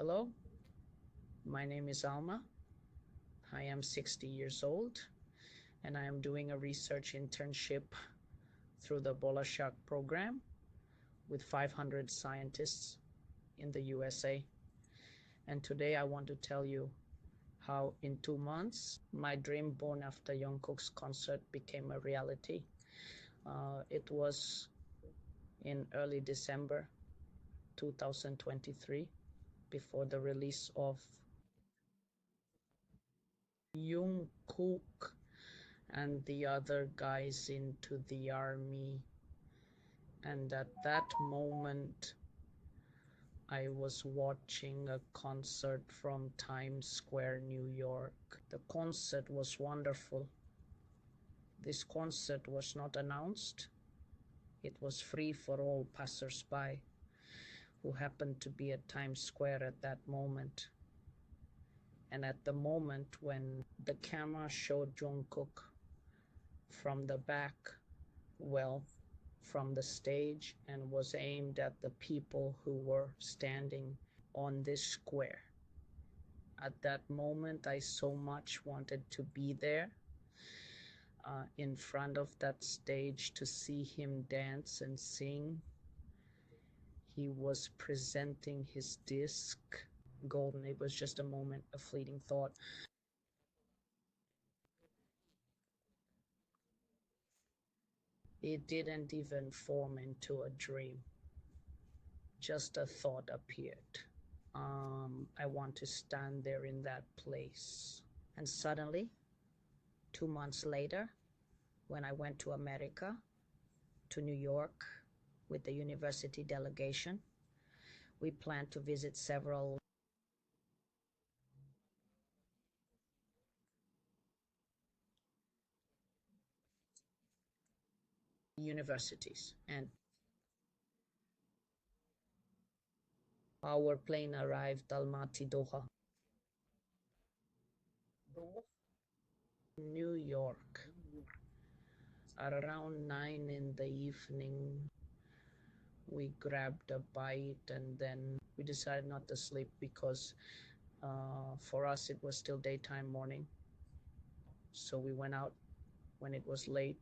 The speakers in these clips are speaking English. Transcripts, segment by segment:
Hello, my name is Alma. I am 60 years old and I am doing a research internship through the Bolashak program with 500 scientists in the USA. And today I want to tell you how in 2 months my dream born after Jungkook's concert became a reality. It was in early December 2023, before the release of Jungkook and the other guys into the army. And at that moment, I was watching a concert from Times Square, New York. The concert was wonderful. This concert was not announced. It was free for all passers-by who happened to be at Times Square at that moment. And at the moment when the camera showed Jungkook from the back, well, from the stage, and was aimed at the people who were standing on this square. At that moment, I so much wanted to be there in front of that stage to see him dance and sing. He was presenting his disc, golden. It was just a moment, a fleeting thought. It didn't even form into a dream. Just a thought appeared. I want to stand there in that place. And suddenly, 2 months later, when I went to America, to New York, with the university delegation, we planned to visit several universities. And our plane arrived Almaty, Doha, New York, at around 9 in the evening. We grabbed a bite and then we decided not to sleep because for us it was still daytime, morning. So we went out when it was late,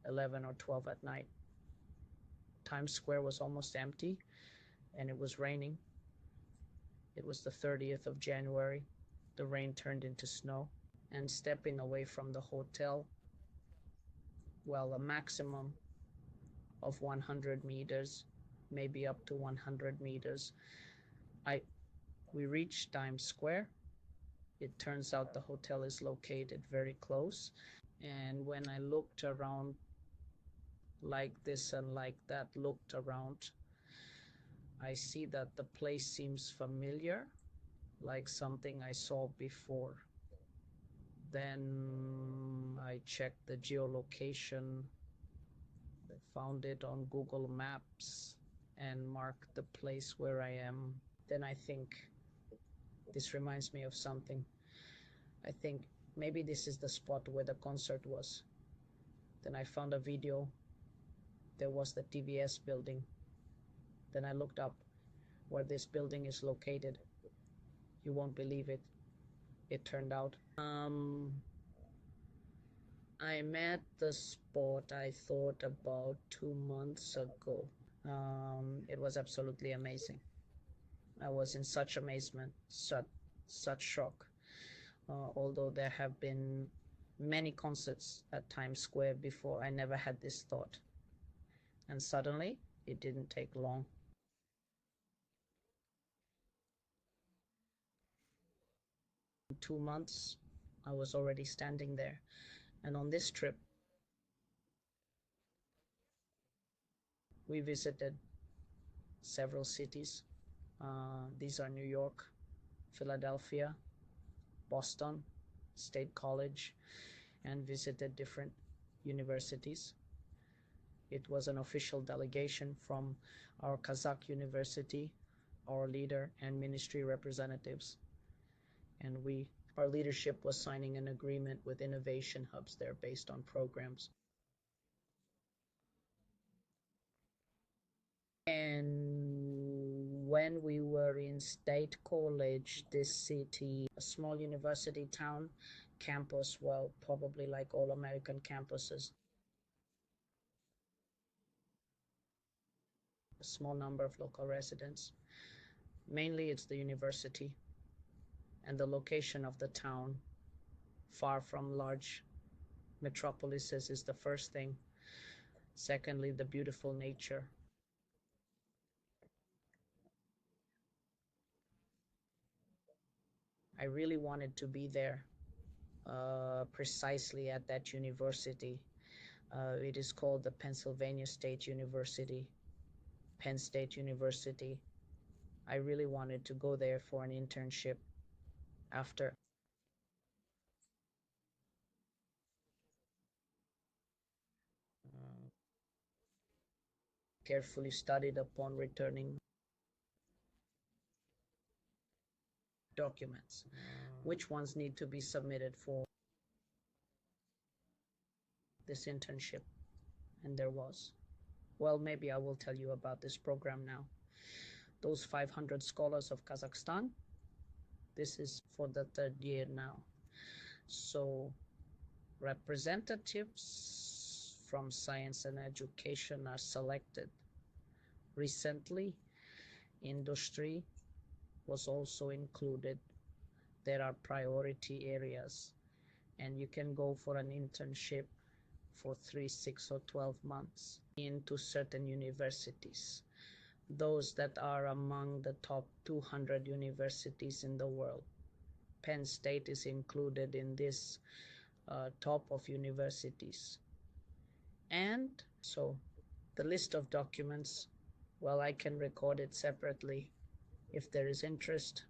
11 or 12 at night. Times Square was almost empty and it was raining. It was the 30th of January. The rain turned into snow. And stepping away from the hotel, well, a maximum of 100 meters, maybe up to 100 meters, we reached Times Square. It turns out the hotel is located very close. And when I looked around like this and like that, looked around, I see that the place seems familiar, like something I saw before. Then I checked the geolocation. I found it on Google Maps and marked the place where I am. Then I think, this reminds me of something. I think maybe this is the spot where the concert was. Then I found a video. There was the TVS building. Then I looked up where this building is located. You won't believe it. It turned out I'm at the spot I thought about 2 months ago. It was absolutely amazing. I was in such amazement, such shock. Although there have been many concerts at Times Square before, I never had this thought. And suddenly, it didn't take long. In 2 months, I was already standing there. And on this trip, we visited several cities. These are New York, Philadelphia, Boston, State College, and visited different universities. It was an official delegation from our Kazakh university, our leader and ministry representatives. And our leadership was signing an agreement with innovation hubs there based on programs. And when we were in State College, this city, a small university town campus, well, probably like all American campuses, a small number of local residents. Mainly it's the university and the location of the town, far from large metropolises, is the first thing. Secondly, the beautiful nature. I really wanted to be there, precisely at that university. It is called the Pennsylvania State University, Penn State University. I really wanted to go there for an internship after. uh, Carefully studied upon returning documents, which ones need to be submitted for this internship. And there was. Well, maybe I will tell you about this program now. Those 500 scholars of Kazakhstan, this is for the third year now. So representatives from science and education are selected. Recently, industry was also included. There are priority areas, and you can go for an internship for 3, 6, or 12 months into certain universities, those that are among the top 200 universities in the world. Penn State is included in this top of universities. And so the list of documents, well, I can record it separately if there is interest.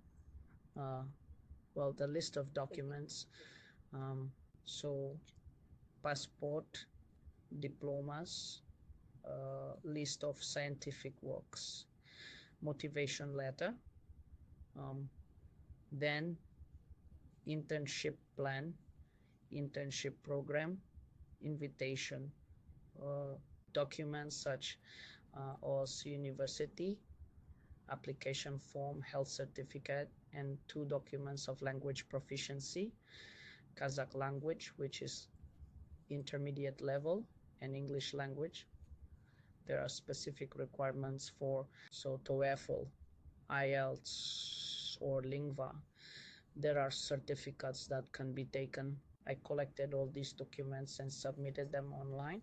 Well, the list of documents, so passport, diplomas, list of scientific works, motivation letter, then internship plan, internship program, invitation, documents such as university, application form, health certificate, and 2 documents of language proficiency, Kazakh language, which is intermediate level, and English language. There are specific requirements for, so TOEFL, IELTS, or Lingva. There are certificates that can be taken. I collected all these documents and submitted them online.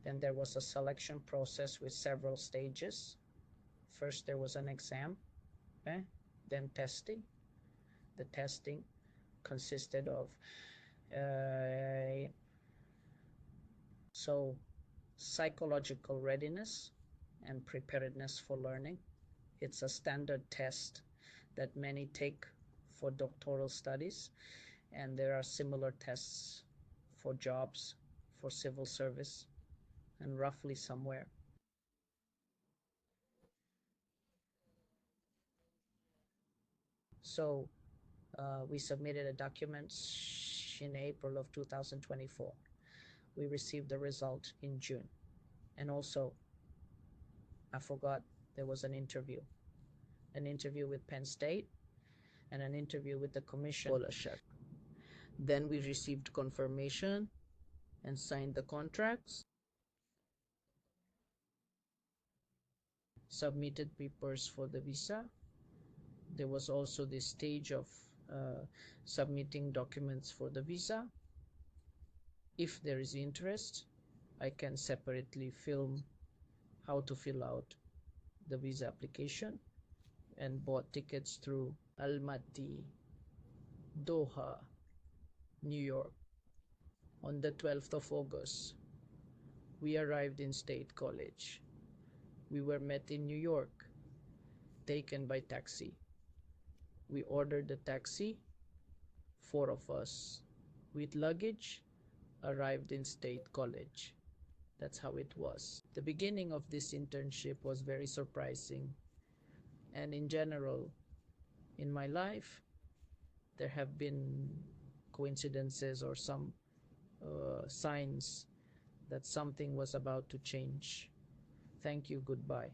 Then there was a selection process with several stages. First, there was an exam, then testing. The testing consisted of so psychological readiness and preparedness for learning. It's a standard test that many take for doctoral studies, and there are similar tests for jobs, for civil service, and roughly somewhere. So we submitted a document in April of 2024. We received the result in June. And also, I forgot, there was an interview with Penn State, and an interview with the commission, Bolashak. Then we received confirmation and signed the contracts, submitted papers for the visa. There was also this stage of submitting documents for the visa. If there is interest, I can separately film how to fill out the visa application, and bought tickets through Almaty, Doha, New York. On the 12th of August, we arrived in State College. We were met in New York, taken by taxi. We ordered the taxi, 4 of us, with luggage, arrived in State College. That's how it was. The beginning of this internship was very surprising. And in general, in my life, there have been coincidences or some signs that something was about to change. Thank you. Goodbye.